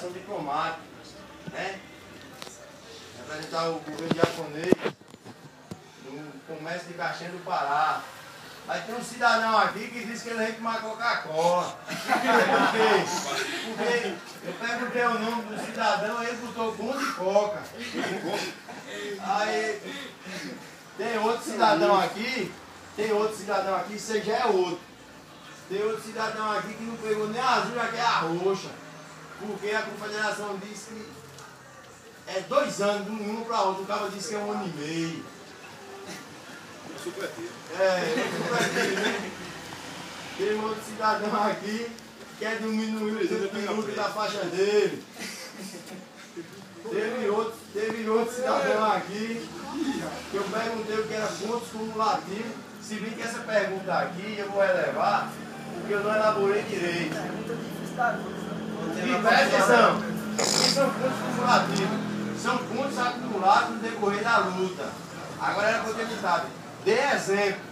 delegação diplomática, né? Representar o governo japonês no comércio de Caxias do Pará. Aí tem um cidadão aqui que disse que ele vem tomar Coca-Cola. Por quê? Porque eu perguntei o nome do cidadão e ele botou Bom de Coca. Aí tem outro cidadão aqui, você já é outro. Tem outro cidadão aqui que não pegou nem a azul, já quer a roxa. Porque a confederação disse que é 2 anos, de um para outro. O cara disse que é 1 ano e meio. Supletivo. Supletivo. Tem outro cidadão aqui que quer diminuir o 30 minutos da faixa dele. Teve outro cidadão aqui que eu perguntei o que era pontos cumulativos. Se bem que essa pergunta aqui eu vou relevar porque eu não elaborei direito. E presta atenção, o que são pontos cumulativos? São pontos acumulados no decorrer da luta. Agora era para eu ter ditado. Dê exemplo.